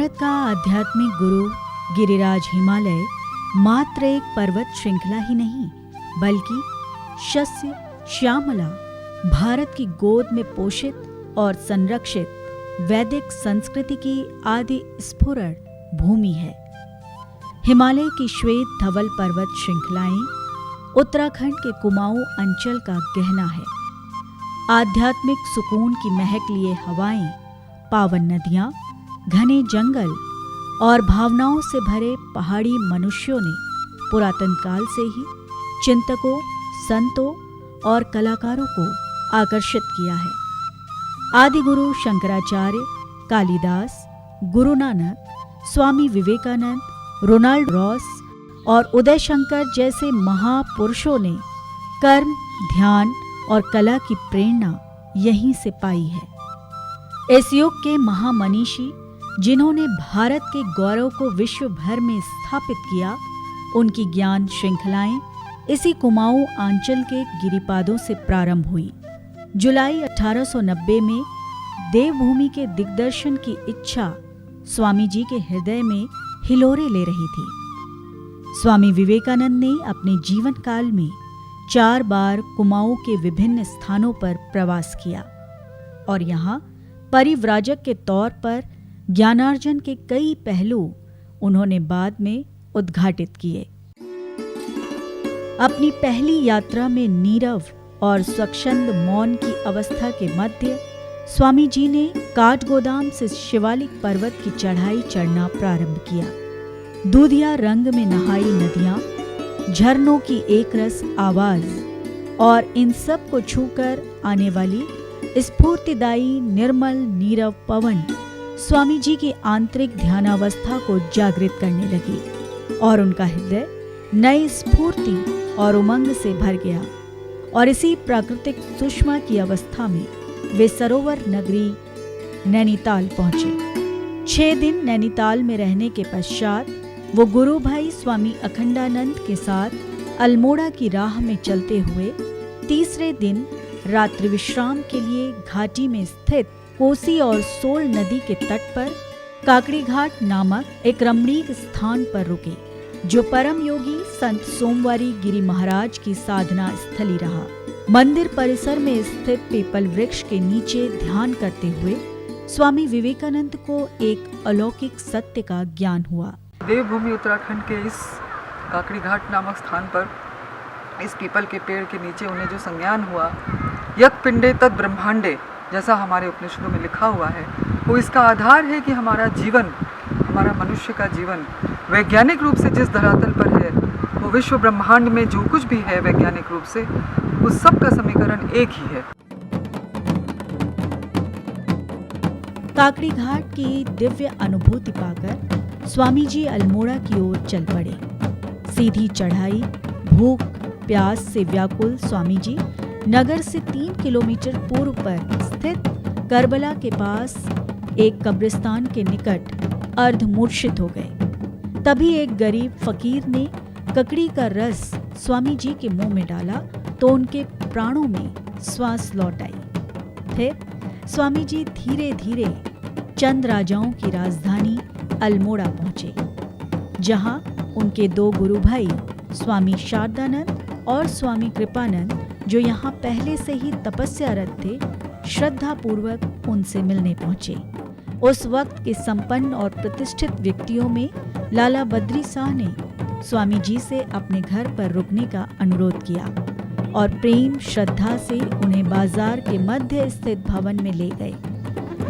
भारत का आध्यात्मिक गुरु गिरिराज हिमालय मात्र एक पर्वत श्रृंखला ही नहीं, बल्कि शस्य श्यामला भारत की गोद में पोषित और संरक्षित वैदिक संस्कृति की आदि स्फुरण भूमि है। हिमालय की श्वेत धवल पर्वत श्रृंखलाएं उत्तराखंड के कुमाऊं अंचल का गहना है। आध्यात्मिक सुकून की महक लिए हवाएं, पावन नदियां, घने जंगल और भावनाओं से भरे पहाड़ी मनुष्यों ने पुरातन काल से ही चिंतकों, संतों और कलाकारों को आकर्षित किया है। आदि गुरु शंकराचार्य, कालिदास, गुरु नानक, स्वामी विवेकानंद, रोनाल्ड रॉस और उदय शंकर जैसे महापुरुषों ने कर्म, ध्यान और कला की प्रेरणा यहीं से पाई है। इस युग के महामनीषी जिन्होंने भारत के गौरव को विश्व भर में स्थापित किया, उनकी ज्ञान श्रृंखलाएं इसी कुमाऊं आंचल के गिरिपादों से प्रारंभ हुई। जुलाई 1890 में देवभूमि के दिग्दर्शन की इच्छा स्वामी जी के हृदय में हिलोरे ले रही थी। स्वामी विवेकानंद ने अपने जीवन काल में 4 बार कुमाऊं के विभिन्न स्थानों पर प्रवास किया और यहाँ परिव्राजक के तौर पर ज्ञानार्जन के कई पहलू उन्होंने बाद में उद्घाटित किए। अपनी पहली यात्रा में नीरव और स्वच्छंद मौन की अवस्था के मध्य स्वामी जी ने काठगोदाम से शिवालिक पर्वत की चढ़ाई चढ़ना प्रारंभ किया। दूधिया रंग में नहाई नदियां, झरनों की एकरस आवाज और इन सब को छूकर आने वाली स्फूर्तिदायी निर्मल नीरव पवन स्वामी जी की आंतरिक ध्यानावस्था को जागृत करने लगी और उनका हृदय नई स्फूर्ति और उमंग से भर गया। और इसी प्राकृतिक सुषमा की अवस्था में वे सरोवर नगरी नैनीताल पहुंचे। 6 दिन नैनीताल में रहने के पश्चात वो गुरु भाई स्वामी अखंडानंद के साथ अल्मोड़ा की राह में चलते हुए तीसरे दिन रात्रि विश्राम के लिए घाटी में स्थित कोसी और सोल नदी के तट पर काकड़ी घाट नामक एक रमणीक स्थान पर रुके, जो परम योगी संत सोमवारी गिरी महाराज की साधना स्थली रहा। मंदिर परिसर में स्थित पीपल वृक्ष के नीचे ध्यान करते हुए स्वामी विवेकानंद को एक अलौकिक सत्य का ज्ञान हुआ। देवभूमि उत्तराखंड के इस काकड़ी घाट नामक स्थान पर इस पीपल के पेड़ के नीचे उन्हें जो संज्ञान हुआ, यत् पिंडे तत् ब्रह्मांडे, जैसा हमारे उपनिषदों में लिखा हुआ है, वो इसका आधार है कि हमारा जीवन, हमारा मनुष्य का जीवन वैज्ञानिक रूप से जिस धरातल पर है, वो विश्व ब्रह्मांड में जो कुछ भी है वैज्ञानिक रूप से, उस सब का समीकरण एक ही है। काकड़ी घाट की दिव्य अनुभूति पाकर स्वामी जी अल्मोड़ा की ओर चल पड़े। सीधी चढ़ाई, भूख प्यास से व्याकुल स्वामी जी नगर से 3 किलोमीटर पूर्व पर स्थित करबला के पास एक कब्रिस्तान के निकट अर्धमूर्छित हो गए। तभी एक गरीब फकीर ने ककड़ी का रस स्वामी जी के मुंह में डाला तो उनके प्राणों में श्वास लौट आई। फिर स्वामी जी धीरे धीरे चंद राजाओं की राजधानी अल्मोड़ा पहुंचे, जहां उनके 2 गुरु भाई स्वामी शारदानंद और स्वामी कृपानंद, जो यहाँ पहले से ही तपस्यारत थे, श्रद्धा पूर्वक उनसे मिलने पहुंचे। उस वक्त के संपन्न और प्रतिष्ठित व्यक्तियों में लाला बद्री शाह ने स्वामी जी से अपने घर पर रुकने का अनुरोध किया और प्रेम श्रद्धा से उन्हें बाजार के मध्य स्थित भवन में ले गए।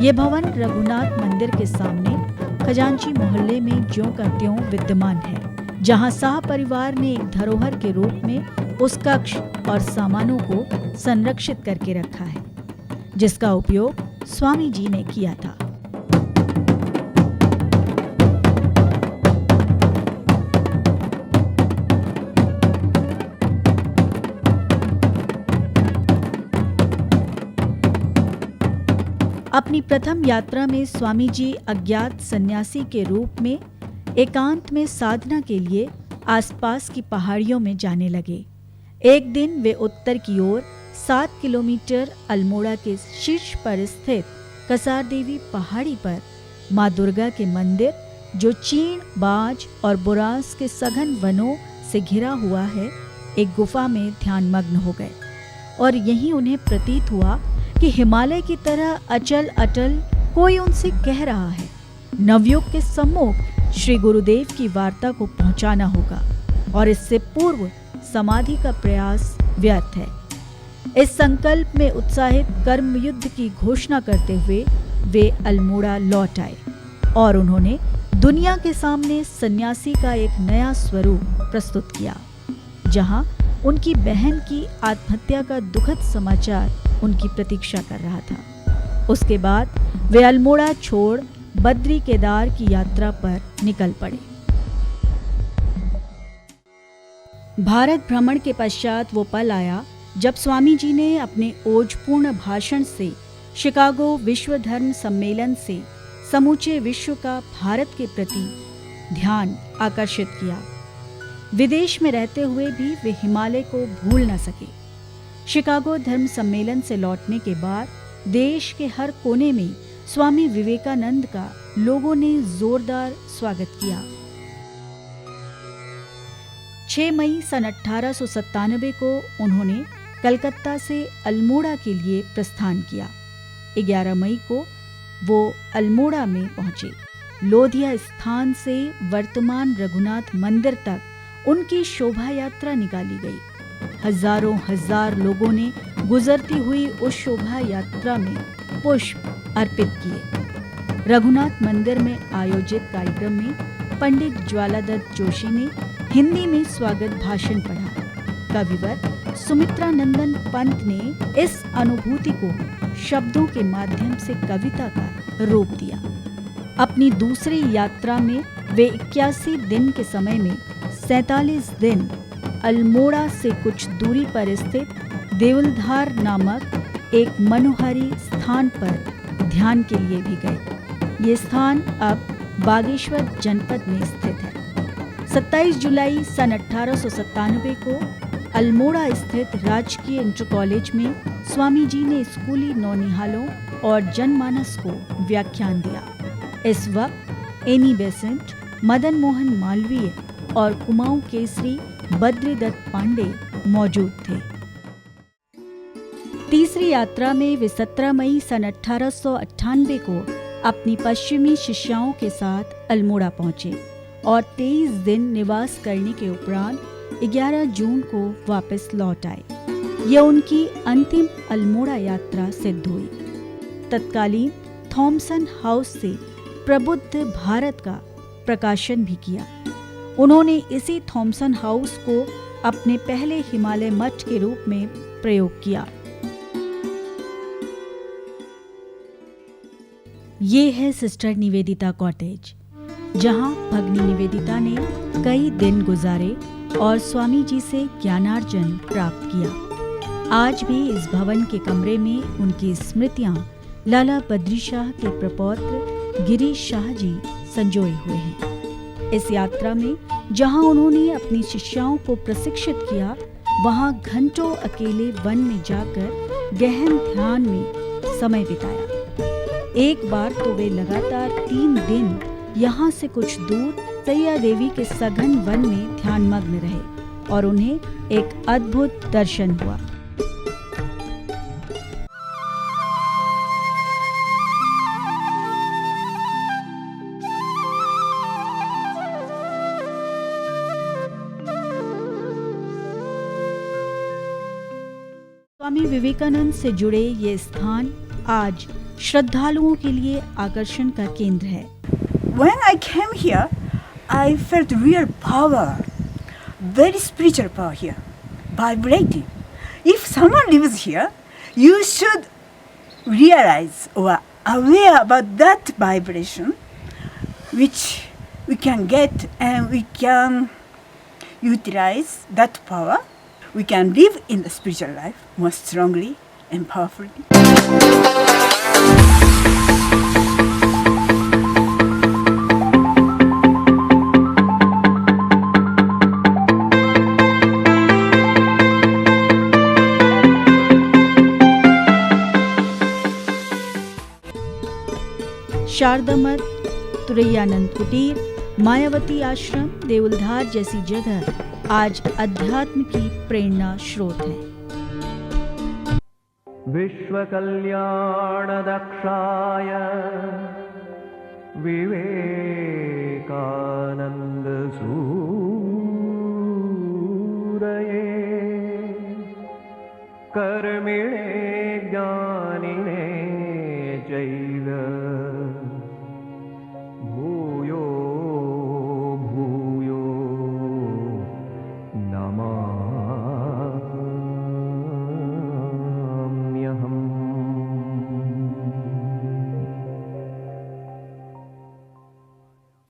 ये भवन रघुनाथ मंदिर के सामने खजांची मोहल्ले में ज्यों का त्यों विद्यमान है, जहां शाह परिवार ने एक धरोहर के रूप में उस कक्ष और सामानों को संरक्षित करके रखा है, जिसका उपयोग स्वामी जी ने किया था। अपनी प्रथम यात्रा में स्वामी जी अज्ञात सन्यासी के रूप में एकांत में साधना के लिए आसपास की पहाड़ियों में जाने लगे। एक दिन वे उत्तर की ओर 7 किलोमीटर अल्मोड़ा के शीर्ष पर स्थित कसार देवी पहाड़ी पर माँ दुर्गा के मंदिर, जो चीड़, बाज और बुरांस के सघन वनों से घिरा हुआ है, एक गुफा में ध्यानमग्न हो गए और यहीं उन्हें प्रतीत हुआ कि हिमालय की तरह अचल अटल कोई उनसे कह रहा है, नवयुग के सम्मुख श्री गुरुदेव की वार्ता को पहुंचाना होगा और इससे पूर्व समाधि का प्रयास व्यर्थ है। इस संकल्प में उत्साहित कर्मयुद्ध की घोषणा करते हुए वे अल्मोड़ा लौट आए और उन्होंने दुनिया के सामने सन्यासी का एक नया स्वरूप प्रस्तुत किया, जहां उनकी बहन की आत्महत्या का दुखद समाचार उनकी प्रतीक्षा कर रहा था। उसके बाद वे अल्मोड़ा छोड़ बद्री केदार की यात्रा पर निकल पड़े। भारत भ्रमण के पश्चात वो पल आया जब स्वामी जी ने अपने ओजपूर्ण भाषण से शिकागो विश्व धर्म सम्मेलन से समूचे विश्व का भारत के प्रति ध्यान आकर्षित किया। विदेश में रहते हुए भी वे हिमालय को भूल न सके। शिकागो धर्म सम्मेलन से लौटने के बाद देश के हर कोने में स्वामी विवेकानंद का लोगों ने जोरदार स्वागत किया। 6 मई सन 1897 को उन्होंने कलकत्ता से अल्मोड़ा के लिए प्रस्थान किया। 11 मई को वो अल्मोड़ा में पहुंचे। लोधिया स्थान से वर्तमान रघुनाथ मंदिर तक उनकी शोभा यात्रा निकाली गई। हजारों हजार लोगों ने गुजरती हुई उस शोभा यात्रा में पुष्प अर्पित किए। रघुनाथ मंदिर में आयोजित कार्यक्रम में पंडित ज्वालादत्त जोशी ने हिंदी में स्वागत भाषण पढ़ा। कविवर सुमित्रा नंदन पंत ने इस अनुभूति को शब्दों के माध्यम से कविता का रूप दिया। अपनी दूसरी यात्रा में वे 81 दिन के समय में 47 दिन अल्मोड़ा से कुछ दूरी पर स्थित देवलधार नामक एक मनोहारी स्थान पर ध्यान के लिए भी गए। ये स्थान अब बागेश्वर जनपद में स्थित है। 27 जुलाई सन 1897 को अल्मोड़ा स्थित राजकीय इंटर कॉलेज में स्वामी जी ने स्कूली नौनिहालों और जनमानस को व्याख्यान दिया। इस वक्त एनी बेसेंट, मदन मोहन मालवीय और कुमाऊं केसरी बद्रीदत्त पांडे मौजूद थे। तीसरी यात्रा में वे 17 मई सन 1898 को अपनी पश्चिमी शिष्याओं के साथ अल्मोड़ा पहुंचे और 23 दिन निवास करने के उपरांत 11 जून को वापस लौट आए। यह उनकी अंतिम अल्मोड़ा यात्रा सिद्ध हुई। तत्कालीन थॉमसन हाउस से प्रबुद्ध भारत का प्रकाशन भी किया। उन्होंने इसी थॉमसन हाउस को अपने पहले हिमालय मठ के रूप में प्रयोग किया। ये है सिस्टर निवेदिता कॉटेज, जहां भगनी निवेदिता ने कई दिन गुजारे और स्वामी जी से ज्ञानार्जन प्राप्त किया। आज भी इस भवन के कमरे में उनकी स्मृतियां लाला बद्री शाह के प्रपौत्र गिरीश शाह जी संजोए हुए हैं। इस यात्रा में जहां उन्होंने अपनी शिष्याओं को प्रशिक्षित किया, वहां घंटों अकेले वन में जाकर गहन ध्यान में समय बिताया। एक बार तो वे लगातार 3 दिन यहाँ से कुछ दूर सैया देवी के सघन वन में ध्यानमग्न रहे और उन्हें एक अद्भुत दर्शन हुआ। स्वामी विवेकानंद से जुड़े ये स्थान आज श्रद्धालुओं के लिए आकर्षण का केंद्र है। When I came here, I felt real power, very spiritual power here, vibrating. If someone lives here, you should realize or aware about that vibration, which we can get and we can utilize that power. We can live in the spiritual life more strongly and powerfully. Sharda मठ तुरैयानंद कुटीर, मायावती आश्रम, देउलधार जैसी जगह आज अध्यात्म की प्रेरणा स्रोत है। विश्वकल्याणदक्षाय विवेकानंद सूरये कर्मिणे ज्ञान